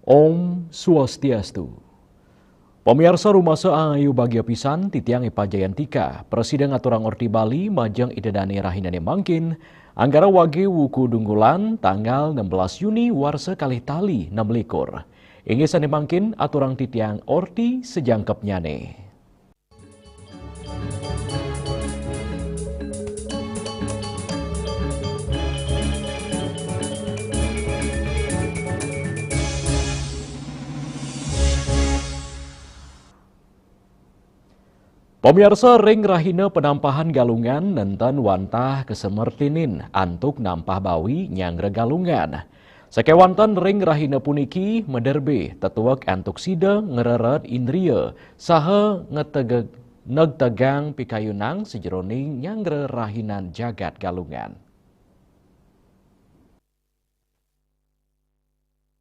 Om Swastiastu. Pemirsa rumah seayu bagia pisan titiang Ipa Jayantika, Presiden Aturang Orti Bali majeng idedani rahinane mangkin, anggara wage wuku dunggulan tanggal 16 Juni warsa kalih tali 6 Inggih sane mangkin aturang titiang Orti sejangkep nyane. Pemirsa ring rahina penampahan galungan nenten wantah kesemertinin antuk nampah bawi nyang regalungan. Sakewanten ring rahina puniki mederbe tetuak antuk sida ngereret indria saha negtegang pikayunang sejeroning nyang rahinan jagat galungan.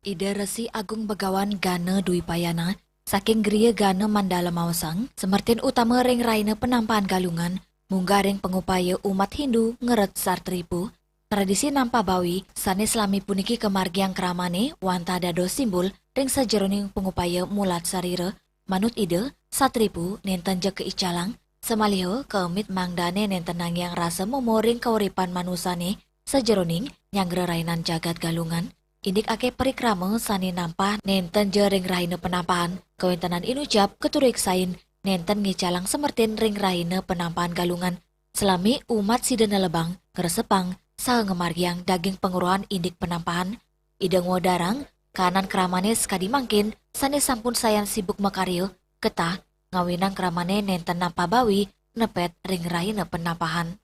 Ida Resi Agung Begawan Gana Dwi Payana saking geria Gana Mandala Mawasang, semertin utama ring raina penampahan galungan, munggah ring pengupaya umat Hindu ngeret sartripu, tradisi nampa bawi, sanes lami puniki kemargiang keramane, wanta dado simbol, ring sejeroning pengupaya mulat sarira, manut ide, satripu, nenten je keicalang, semaliho keemit mangdane nenten nangyang rasa momoring kauripan manusane, sejeroning nyang rainan jagat galungan, indik ake perikrama sani nampah nenten je ring rahina penampahan, kawentanan inucap keturik sain nenten ngicalang semertin ring rahina penampahan galungan, selami umat sidena lebang, keresepang, saha ngemargiang daging penguruhan indik penampahan, ideng wodarang, kanan keramane sekadi mangkin, sani sampun sayan sibuk makaryo, ketah, ngawinang keramane nenten nampa bawi, nepet ring rahina penampahan.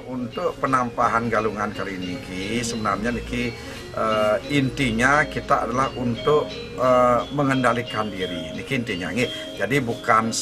Untuk penampahan galungan kali ini sebenarnya intinya kita adalah untuk mengendalikan diri. Niki intinya jadi bukan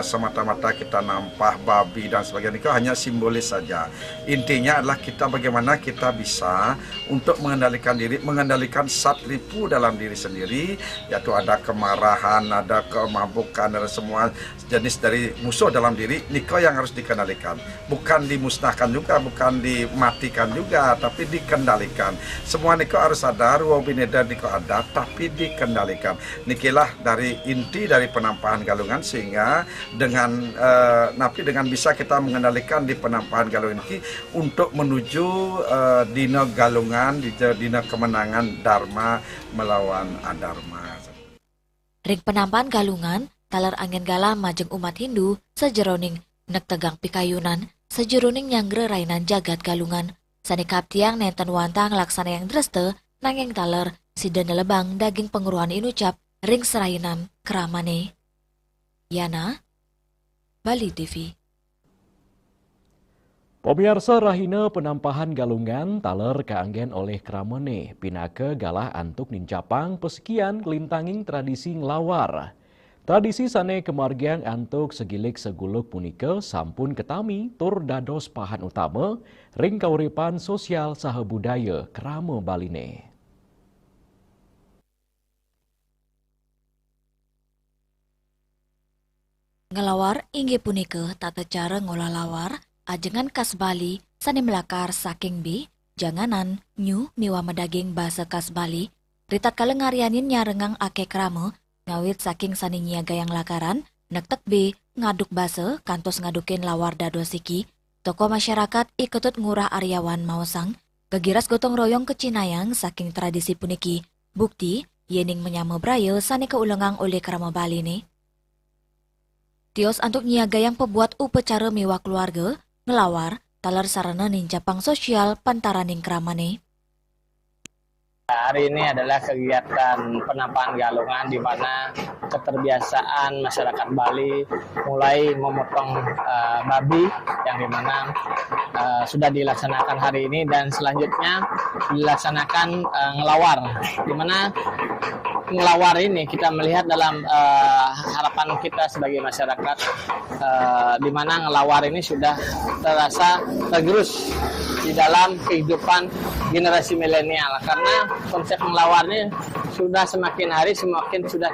semata-mata kita nampah babi dan sebagainya, itu hanya simbolis saja. Intinya adalah kita bagaimana kita bisa untuk mengendalikan diri, mengendalikan satripu dalam diri sendiri, yaitu ada kemarahan, ada kemabukan, ada semua jenis dari musuh dalam diri, niko yang harus dikendalikan. Bukan dimusnahkan juga, bukan dimatikan juga, tapi dikendalikan. Semua niko harus ada, ruwabineda niko ada, tapi dikendalikan. Nikilah dari inti dari penampahan galungan, sehingga dengan bisa kita mengendalikan di penampahan galungan ini untuk menuju dina galungan, dina kemenangan Dharma melawan Adharma. Ring penampahan galungan talar angin gala majeng umat Hindu sejeroning nek tegang pikayunan sejeroning nyanggre rainan jagat galungan sanikap tiang nenten wantang laksana yang dreste nanging taler sidana lebang daging penguruhan inucap ring serainan keramane. Yana, Bali TV. Pemirsa rahina penampahan galungan taler kaanggen oleh keramane pinake galah antuk nincapang pesekian kelintanging tradisi ngelawar. Tradisi sane kemargiang antuk segilik seguluk punika sampun ketami tur dados pahan utama ring kauripan sosial saha budaya kerama Baline. Ngelawar inggih punika tata cara ngolah lawar ajengan khas Bali sane melakar saking B janganan nyu miwa medaging bahasa khas Bali ritat kalengarianin nyarengang ake krama ngawit saking sani nyiaga yang lakaran nektek B ngaduk base kantos ngadukin lawar dado siki toko masyarakat iketut ngurah Aryawan Mawasang gegiras gotong royong kecinayang saking tradisi puniki bukti yening menyama braya sani keulengang oleh krama Bali nih. Tios antuk nyiaga yang pebuat upacara mewah keluarga, ngelawar, talar sarana nincapang sosial pantaraning kramane. Hari ini adalah kegiatan penampahan galungan di mana keterbiasaan masyarakat Bali mulai memotong babi yang dimana sudah dilaksanakan hari ini dan selanjutnya dilaksanakan ngelawar di mana ngelawar ini kita melihat dalam harapan kita sebagai masyarakat di mana ngelawar ini sudah terasa tergerus di dalam kehidupan generasi milenial karena konsep ngelawarnya sudah semakin hari semakin sudah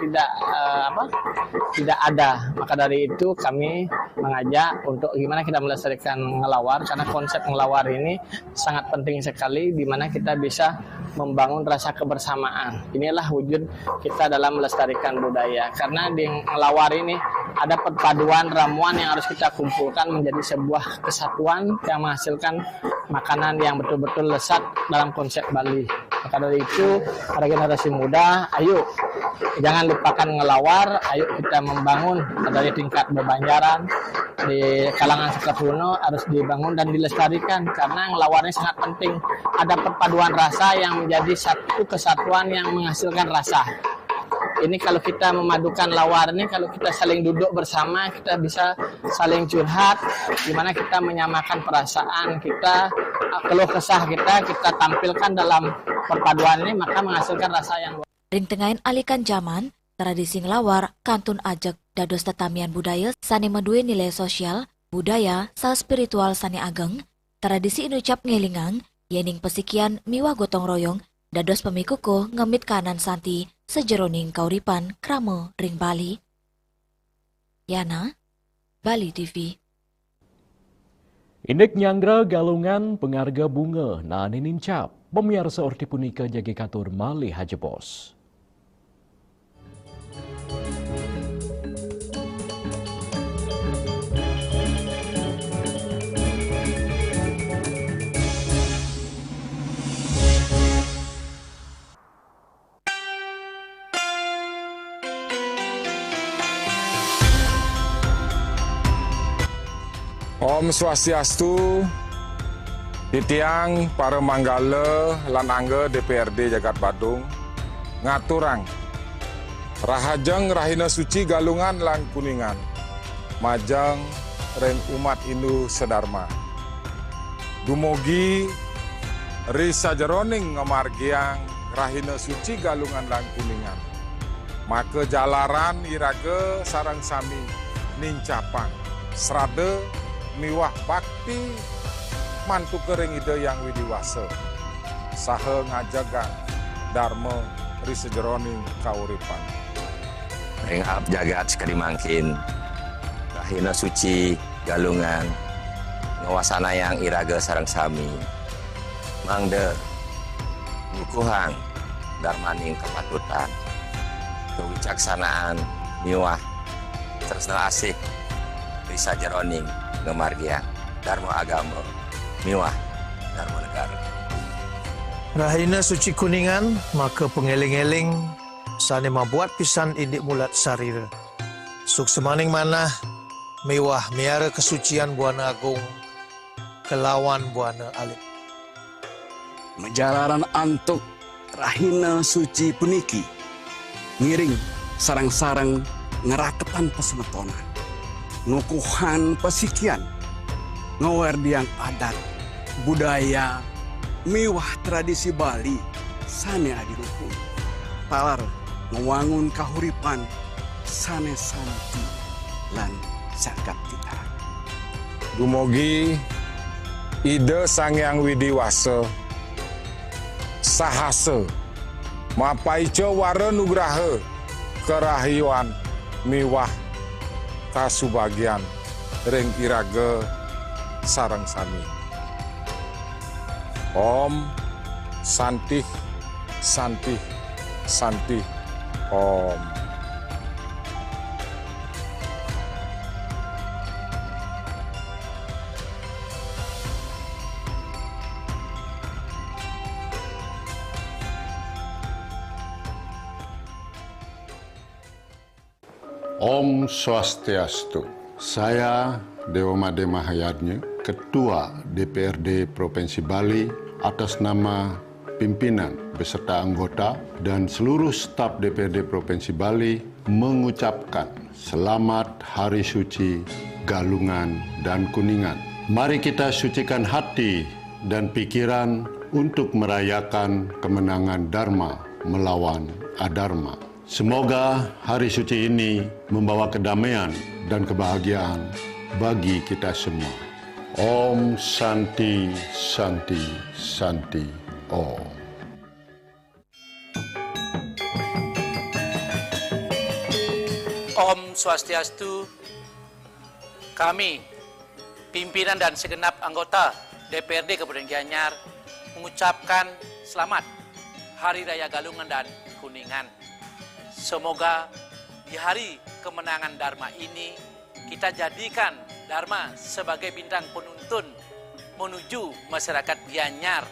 tidak ada. Maka dari itu kami mengajak untuk gimana kita melestarikan ngelawar, karena konsep ngelawar ini sangat penting sekali di mana kita bisa membangun rasa kebersamaan. Inilah wujud kita dalam melestarikan budaya, karena di ngelawar ini ada perpaduan ramuan yang harus kita kumpulkan menjadi sebuah kesatuan yang menghasilkan makanan yang betul-betul lezat dalam konsep Bali. Maka dari itu, para generasi muda, ayo jangan lupakan ngelawar, ayo kita membangun dari tingkat bebanjaran, di kalangan Sekerhuno harus dibangun dan dilestarikan, karena ngelawar ini sangat penting. Ada perpaduan rasa yang menjadi satu kesatuan yang menghasilkan rasa. Ini kalau kita memadukan lawar ini, kalau kita saling duduk bersama, kita bisa saling curhat, di mana kita menyamakan perasaan kita, keluh kesah kita tampilkan dalam perpaduan ini, maka menghasilkan rasa yang luar. Ring tengahin alikan zaman, tradisi ngelawar, kantun ajak, dados tetamian budaya, sani medue nilai sosial, budaya, sal spiritual sani ageng, tradisi inucap ngelingang, yening pesikian miwah gotong royong, dados pemikuko ngemit kanan santi, sejeroning kauripan kramo ring Bali. Yana, Bali TV. Indek nyanggra galungan pengarga bunga na ninincap, pemirsa orti punika jagi katur malih hajebos. Om Swastiastu, titiang para manggala lan angga DPRD Jagat Badung, ngaturang, rahajeng rahina suci galungan lan kuningan, majeng reng umat Hindu sedarma. Dumugi risa jeroning ngamargiang rahina suci galungan lan kuningan. Maka jalaran iraga sarang sami nincapang, serade miwah bakti mantu kering ide yang widiwasa saha ngajagan dharma risejeroning kauripan ring ab jagat sekali mangkin rahina suci galungan ngawasana yang iraga sareng sami mangde ngukuhang darmaning kepatutan kewicaksanaan miwah tresna asih risajeroning ngamargian dharma agama miwah dharma negara. Rahina suci kuningan maka pengeling-eling sane mabuat pisan indik mulat sarira. Suk semaning manah miwah miara kesucian buana agung kelawan buana alit. Menjalaran antuk rahina suci puniki ngiring sarang-sarang ngeraketan pesemetonan ngukuhan pesikian, ngawardiang adat, budaya, miwah tradisi Bali, sane adiluhung. Talar ngewangun kahuripan, sane santi, lan jagat kita. Dumugi ide Sangyang Widiwasa, sahasa, mapaico wara nugraha, kerahiwan, miwah, kasubagian ring iraga sarang sami. Om santih santih santih om. Om Swastiastu. Saya Dewa Made Mahayadnya, Ketua DPRD Provinsi Bali, atas nama pimpinan beserta anggota dan seluruh staf DPRD Provinsi Bali mengucapkan Selamat Hari Suci Galungan dan Kuningan. Mari kita sucikan hati dan pikiran untuk merayakan kemenangan Dharma melawan Adharma. Semoga hari suci ini membawa kedamaian dan kebahagiaan bagi kita semua. Om Santi Santi Santi Om. Om Swastiastu. Kami, pimpinan dan segenap anggota DPRD Kabupaten Gianyar mengucapkan selamat Hari Raya Galungan dan Kuningan. Semoga di hari kemenangan Dharma ini kita jadikan Dharma sebagai bintang penuntun menuju masyarakat Gianyar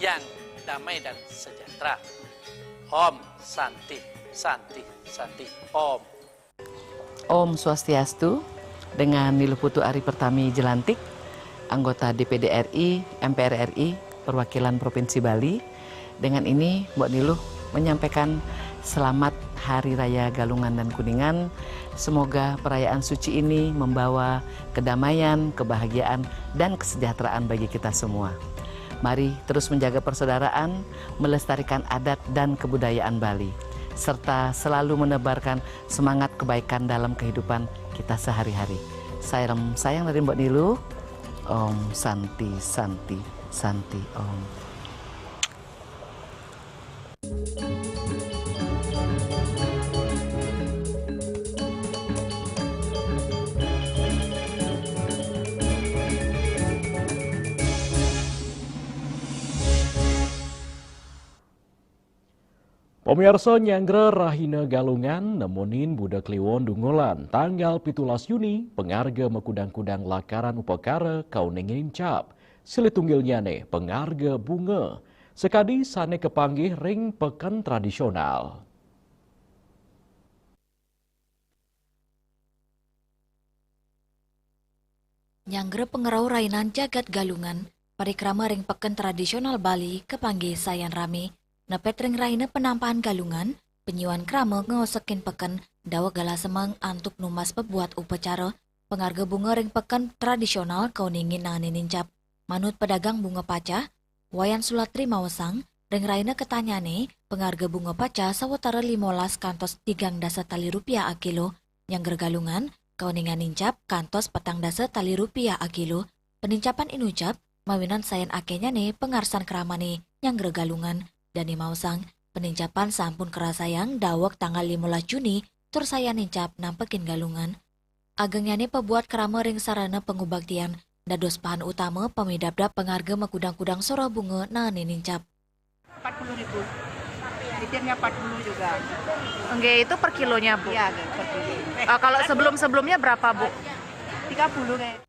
yang damai dan sejahtera. Om Santi, Santi, Santi, Om. Om Swastiastu, dengan Niluh Putu Ari Pertami Jelantik, anggota DPD RI, MPR RI, perwakilan Provinsi Bali. Dengan ini, Mbak Niluh menyampaikan selamat Hari Raya Galungan dan Kuningan. Semoga perayaan suci ini membawa kedamaian, kebahagiaan, dan kesejahteraan bagi kita semua. Mari terus menjaga persaudaraan, melestarikan adat dan kebudayaan Bali, serta selalu menebarkan semangat kebaikan dalam kehidupan kita sehari-hari. Salam sayang dari Mbak Niluh. Om Santi, Santi, Santi, Om. Pemirsa Nyangre Rahina Galungan nemunin budak Kliwon Dungolan tanggal 17 Juni pengarga mekudang-kudang lakaran upakara kau nengin cap silitunggilnya ne pengarga bunga sekadi sane kepanggih ring pekan tradisional. Nyangre pengerau rainan jagat Galungan parikrama ring pekan tradisional Bali kepanggih sayan rame. Nepet ring raina penampahan Galungan, penyuan krama ngosekin peken, dawa gala semang antuk numas pebuat upacara, pengarga bunga ring peken tradisional kau ningin nangani nincap. Manut pedagang bunga paca, Wayan Sulatri Mawasang, ring raina ketanyane, pengarga bunga paca sawatara 15 kantos 3 dasa tali rupiah a kilo, yang gergalungan, kau ningan nincap kantos 4 dasa tali rupiah a kilo, penincapan inucap, mawinan sayan akenya ne pengarsan keramane, yang gergalungan. Dani Mausang, penincapan sampun kerasayang dawak tanggal 15 Juni, tur saya nincap nampekin Galungan. Agengnya ne pebuat kerama ring sarana pengubaktian, dados bahan utama pemidabdap pengarga mekudang-kudang sora bunga na nincap. 40.000, titirnya 40 juga. Enggak, itu per kilonya, Bu? Iya, per kilo. Kalau sebelum-sebelumnya berapa, Bu? 30 kayak.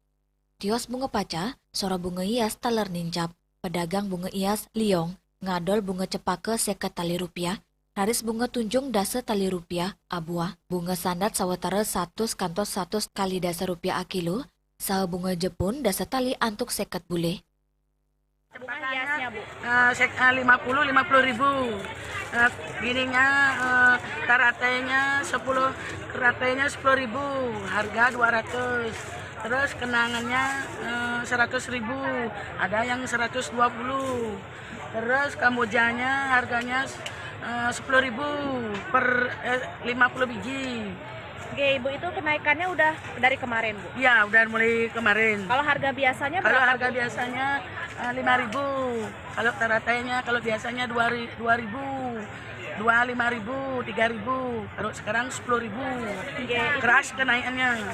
Kios bunga paca, sora bunga hias taler nincap, pedagang bunga hias liong, ngadol bunga cepaka seket tali rupiah, raris bunga tunjung dasa tali rupiah, abuah, bunga sandat sawatara 100 kantos 100 kali dasa rupiah a kilo, saha bunga jepun dasa tali antuk seket bule. Bunga hiasnya, Bu? 50-50.000. Gininya karatenya 10.000, harga 200. Terus kenangannya 100.000, ada yang 120. Terus kambojanya harganya 10.000 per 50 biji. Oke, Ibu, itu kenaikannya udah dari kemarin, Bu? Iya, udah mulai kemarin. Kalau harga biasanya berapa? Kalau harga biasanya 5.000. Kalau taratanya kalau biasanya 2.000, 5.000, 3.000. Kalau sekarang 10.000. Keras kenaikannya.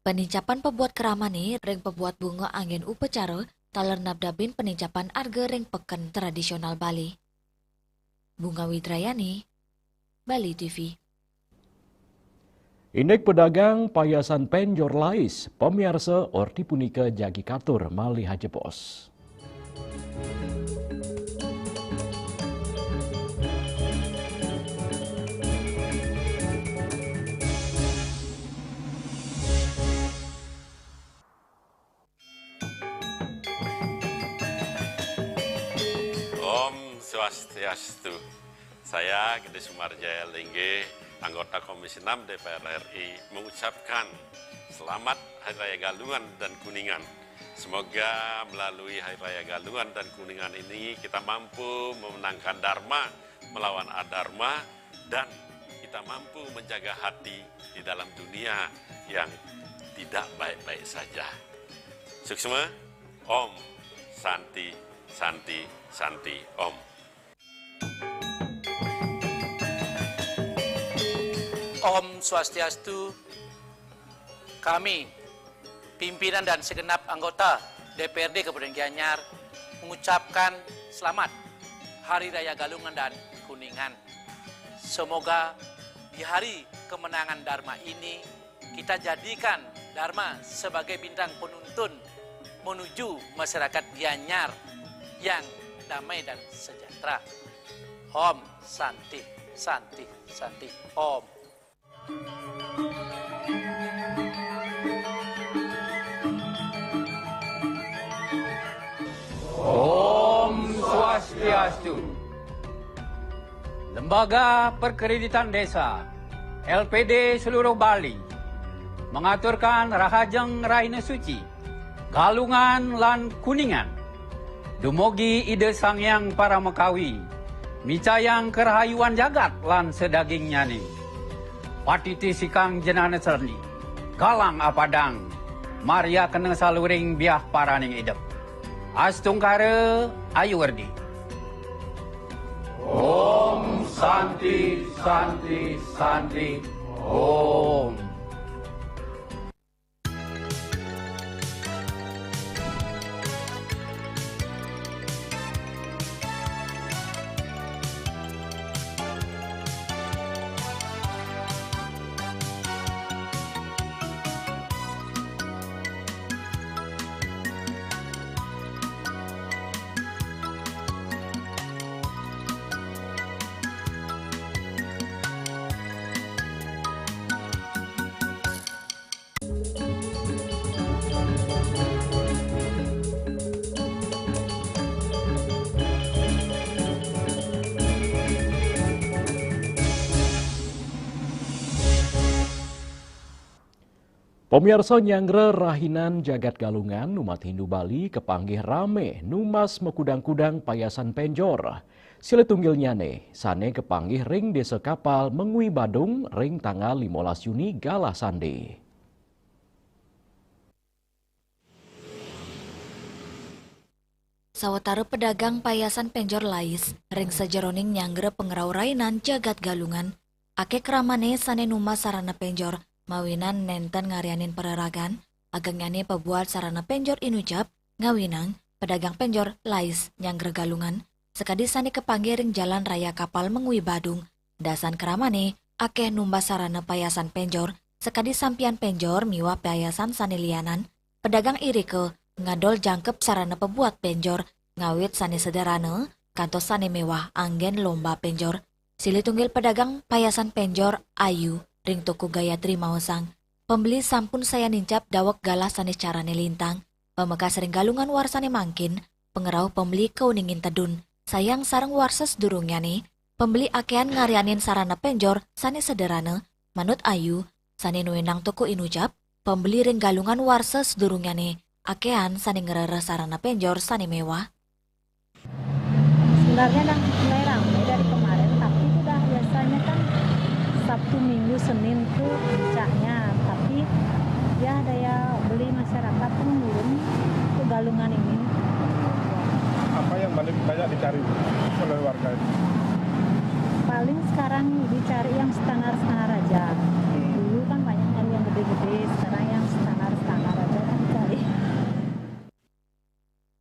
Penincapan pebuat keramane ring pebuat bunga angin upacara taler nabdabin penincapan arga ring peken tradisional Bali. Bunga Widrayani, Bali TV. Indek pedagang payasan penjor lais, pemirsa orti punika jagi katur mali hajepos. Om Swastiastu. Saya Gede Sumarjaya Lengge, anggota Komisi 6 DPR RI, mengucapkan selamat Hari Raya Galungan dan Kuningan. Semoga melalui Hari Raya Galungan dan Kuningan ini kita mampu memenangkan Dharma melawan Adharma dan kita mampu menjaga hati di dalam dunia yang tidak baik-baik saja. Suksma, Om, Santi, Santi, Santi, Om. Om Swastiastu. Kami, pimpinan dan segenap anggota DPRD Kabupaten Gianyar mengucapkan selamat Hari Raya Galungan dan Kuningan. Semoga di hari kemenangan Dharma ini kita jadikan Dharma sebagai bintang penuntun menuju masyarakat Gianyar yang damai dan sejahtera. Om Santi, Santi, Santi, Om. Om Swastiastu. Lembaga Perkreditan Desa LPD seluruh Bali mengaturkan Rahajeng Raina Suci Galungan lan Kuningan dumugi ide Sangyang Paramekawi micayang kerahayuan jagat lan sedaging nyani patiti sikang jenana serni galang apadang Maria kena saluring biah paraning idep Astungkara Ayuwardi. Om Santi, Santi, Santi, Om. Pemirsa nyangre rahinan jagat galungan umat Hindu Bali kepanggih rame numas mekudang-kudang payasan penjor. Sile tunggil nyane, sane kepanggih ring desa kapal mengui Badung ring tanggal 15 Juni galah sande. Sawetara pedagang payasan penjor lais, ring sejeroning nyangre pengerau rainan jagat galungan, ake keramane sane numas sarana penjor, mawinan nenten ngarianin pereragan, ageng nyane pebuat sarana penjor inucap, ngawinang, pedagang penjor lais nyangre galungan, sekadi sane kepanggih ring jalan raya kapal mengui Badung, dasan keramane, akeh numbas sarana payasan penjor, sekadi sampian penjor miwa payasan sane lianan, pedagang irike, ngadol jangkep sarana pebuat penjor, ngawit sane sederhana, kantos sane mewah anggen lomba penjor, sili tunggil pedagang payasan penjor Ayu, ring toko Gayatri Mausang, pembeli sampun saya nincap dawak galah sane carane lintang, pemekas ring galungan warsane mangkin, pengerau pembeli keuningin tedun, sayang sarang warses durungnya nih, pembeli akean ngarianin sarana penjor sane sederhana, manut Ayu, sane nuenang toko inucap, pembeli ring galungan warses durungnya nih, akean sane ngerere sarana penjor sane mewah. Sebenarnya mulai ramai dari kemarin, tapi udah biasanya kan Sabtu, Minggu, Senin tuh puncaknya, tapi ya daya beli masyarakat tuh menurun ke galungan ini. Apa yang paling banyak dicari oleh warga ini? Paling sekarang dicari yang standar-standar aja. Dulu kan banyak nyari yang gede-gede, sekarang yang standar-standar aja kan dicari.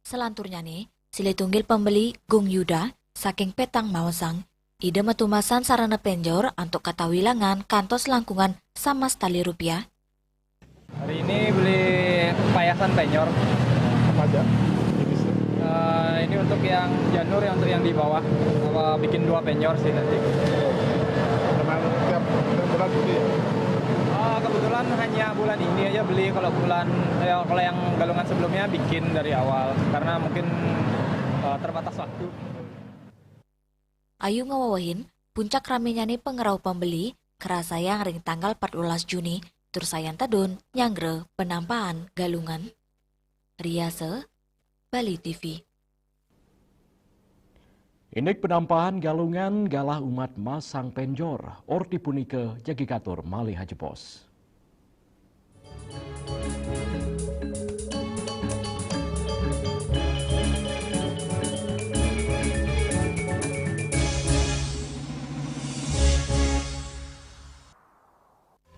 Selanturnya nih, sile tunggil pembeli Gung Yuda, saking Petang Mausang, ide metumasan sarana penjor untuk kata wilangan kantos langkungan sama setali rupiah. Hari ini beli payasan penjor. Apa aja? Ini untuk yang janur, yang untuk yang di bawah. Bikin 2 penjor sih nanti. Memang tiap bulan beli ya? Kebetulan hanya bulan ini aja beli. Kalau yang galungan sebelumnya bikin dari awal karena mungkin terbatas waktu. Ayu ngawawahin, puncak ramenya nih pengerau pembeli, kerasayang ring tanggal 14 Juni, tursayan tedun, nyangre, penampaan, galungan. Riase, Bali TV. Indek penampahan galungan galah umat masang penjor, orti punike jagikatur malih hajepos.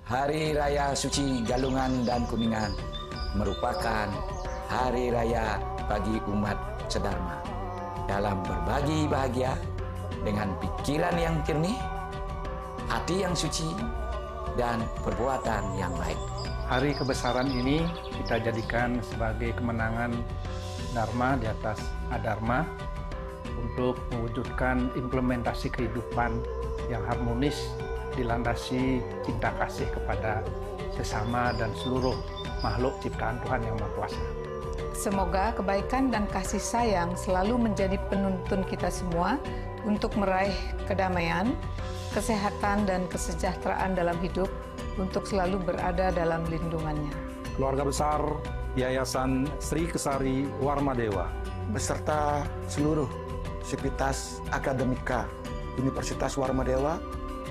Hari Raya Suci Galungan dan Kuningan merupakan hari raya bagi umat sedharma. Dalam berbagi bahagia dengan pikiran yang jernih, hati yang suci, dan perbuatan yang baik. Hari kebesaran ini kita jadikan sebagai kemenangan Dharma di atas Adharma untuk mewujudkan implementasi kehidupan yang harmonis dilandasi cinta kasih kepada sesama dan seluruh makhluk ciptaan Tuhan Yang Maha Kuasa. Semoga kebaikan dan kasih sayang selalu menjadi penuntun kita semua untuk meraih kedamaian, kesehatan, dan kesejahteraan dalam hidup untuk selalu berada dalam lindungannya. Keluarga besar Yayasan Sri Kesari Warmadewa beserta seluruh sivitas akademika Universitas Warmadewa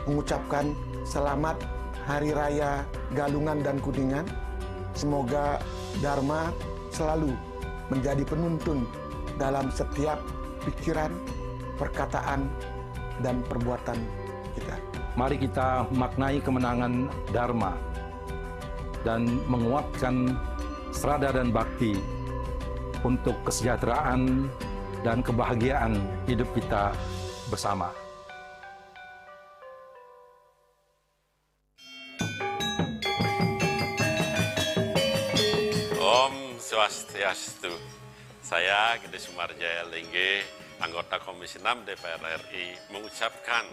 mengucapkan selamat Hari Raya Galungan dan Kuningan. Semoga Dharma selalu menjadi penuntun dalam setiap pikiran, perkataan, dan perbuatan kita. Mari kita maknai kemenangan Dharma dan menguatkan serada dan bakti untuk kesejahteraan dan kebahagiaan hidup kita bersama. Om Swastiastu. Saya Gede Sumarjaya Lingge, anggota Komisi 6 DPR RI, mengucapkan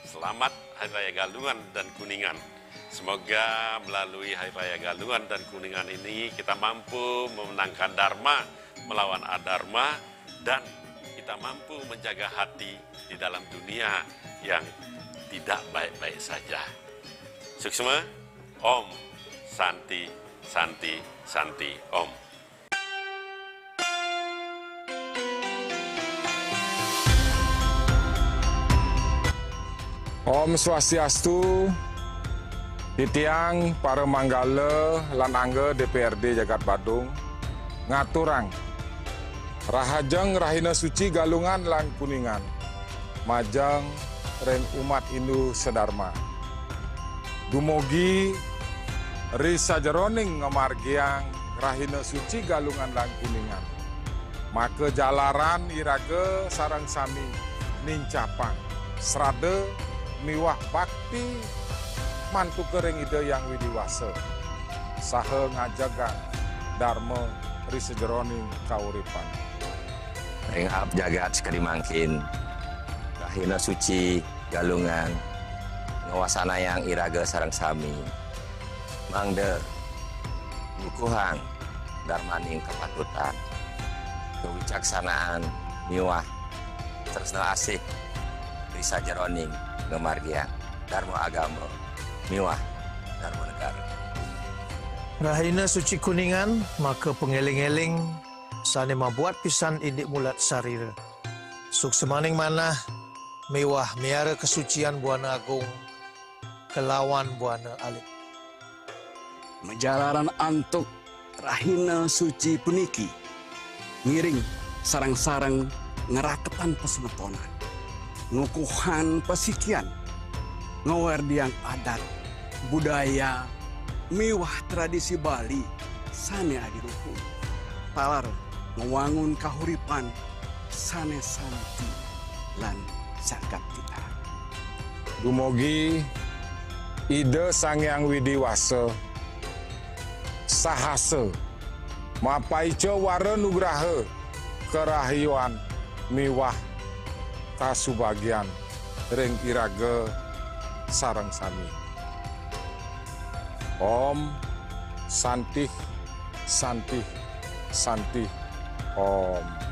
selamat Hari Raya Galungan dan Kuningan. Semoga melalui Hari Raya Galungan dan Kuningan ini kita mampu memenangkan Dharma melawan Adharma dan kita mampu menjaga hati di dalam dunia yang tidak baik-baik saja. Suksma, Om, Santi, Santi, Santi, Om. Om Swastiastu. Titiang para manggala lan angga DPRD Jagat Badung ngaturang rahajeng rahina suci Galungan lan Kuningan majeng reng umat Hindu sedharma. Dumugi risa jeroning ngamargiang rahina suci Galungan lan Kuningan. Maka jalaran iraga sareng sami nincapang srade miwah bakti mantu kering ide yang widiwasa saha ngajagan dharma risa jeroning kauripan. Ring up jagat sekali mangkin rahina suci Galungan ngawasana yang iraga sareng sami mangde bukuhang darmaning kepatutan kewicaksanaan miwah tresna asih risa jeroning ngamargian dharma agama miwah dharma negara. Rahina suci Kuningan, maka pengeling-eling sane mabuat pisan indik mulat sarira. Suk semaning manah mewah miara kesucian Buana Agung kelawan Buana Alit. Menjalaran antuk rahina suci puniki ngiring sarang-sarang ngeraketan pesemetonan ngukuhan pasikian ngawardiang adat budaya miwah tradisi Bali sane adiruhun talar ngewangun kahuripan sane santi lan jagat kita. Dumugi ide Sangyang Widiwasa sahasa mapaica wara nugraha kerahiwan miwah kasubagian ring iraga sareng sami. Om Santi Santi Santi Om.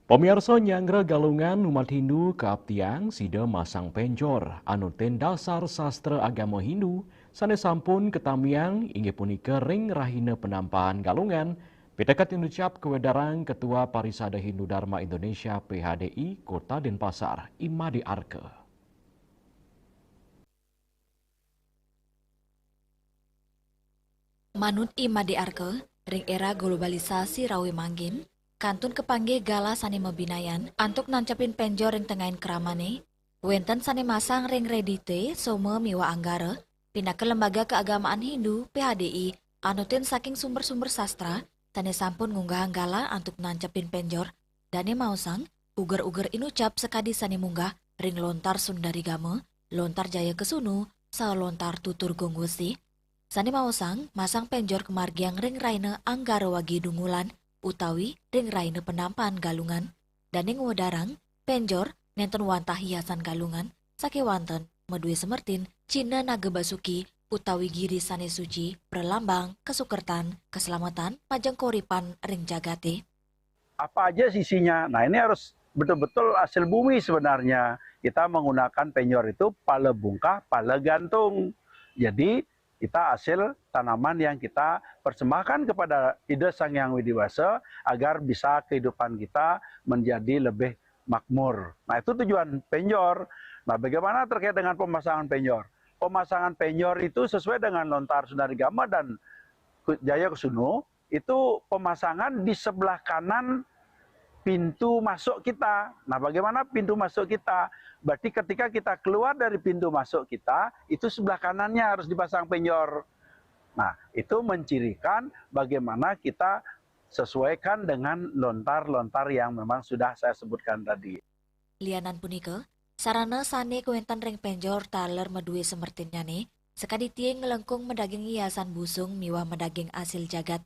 Pemirsa nyangra Galungan umat Hindu kaaptiang sida masang penjor anu ten dasar sastra agama Hindu sane sampun ketamiang inggih punika ring rahina penampahan galungan pitakat inucap kewedarang Ketua Parisada Hindu Dharma Indonesia PHDI Kota Denpasar Imade Arke. Manut Imade Arke, ring era globalisasi rawi manggin, kantun kepanggih gala sane mebinayan, antuk nancapin penjor ring tengahin keramane, wenten sane masang ring redite some miwa anggara, pindah ke lembaga keagamaan Hindu PHDI, anutin saking sumber-sumber sastra, sane sampun ngunggah gala antuk nancapin penjor, dane mausang, uger-uger inucap sekadi sane munggah, ring lontar Sundari Game, lontar Jaya Kesunu, sa lontar Tutur Gongwesi, sane mausang masang penjor kemargiang ring raina anggara wagi dungulan, utawi ring raina penampahan galungan, dan ing wadarang penjor nenten wantah hiasan galungan sake wanten medue semertin Cina Naga Basuki utawi giri sane suci perlambang kesukertan keselamatan majeng koripan ring jagate. Apa aja sisinya? Nah, ini harus betul-betul hasil bumi sebenarnya. Kita menggunakan penjor itu pala bungkah, pala gantung. Jadi kita hasil tanaman yang kita persembahkan kepada Ida Sang Hyang Widiwasa agar bisa kehidupan kita menjadi lebih makmur. Nah, itu tujuan penjor. Nah, bagaimana terkait dengan pemasangan penjor? Pemasangan penjor itu sesuai dengan lontar Sundari Game dan Jaya Kesunu, itu pemasangan di sebelah kanan pintu masuk kita. Nah, bagaimana pintu masuk kita? Berarti ketika kita keluar dari pintu masuk kita, itu sebelah kanannya harus dipasang penjor. Nah, itu mencirikan bagaimana kita sesuaikan dengan lontar-lontar yang memang sudah saya sebutkan tadi. Lianan punika, sarana sane kuentan ring penjor taler medue semertinnyane, sekadi tieng ngelengkung medaging hiasan busung miwah medaging asil jagat,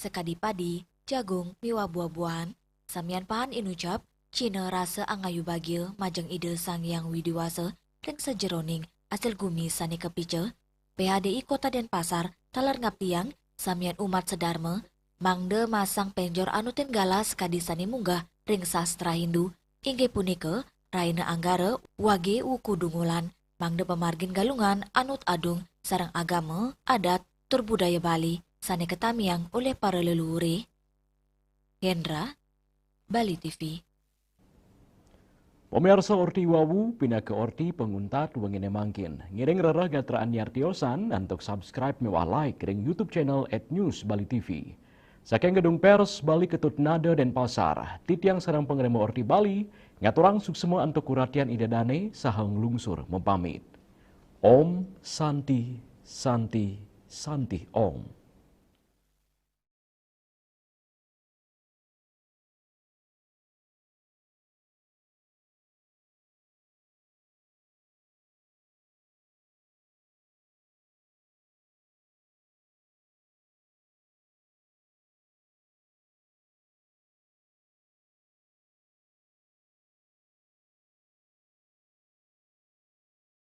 sekadi padi, jagung, miwah buah-buahan, samian pahan inucap, Cina rasa angayu bagil majeng Ida Sang Hyang Widiwasa ring sejeroning asil gumi sane kepice, PHDI Kota Denpasar taler ngaptiang, samian umat sedharma, mangde masang penjor anutin galas kadi sane munggah ring sastra Hindu, inggih punika raina anggara wage wuku dungulan, mangde pemargin galungan anut adung sarang agama, adat, tur budaya Bali, sane ketamiang oleh para leluhur. Hendra, Bali TV. Pemirsa Orti Wawu pindah ke Orti penguntat wengine mangkin. Ngiring rerah gatraan yartiosan untuk subscribe mewah like ring YouTube channel @newsbali.tv. Saking gedung pers Bali Ketut Nada Denpasar, titiang sarang pengremo Orti Bali, ngaturang suksema untuk kuratian idadane sahang lungsur mempamit. Om Santi Santi Santi Om.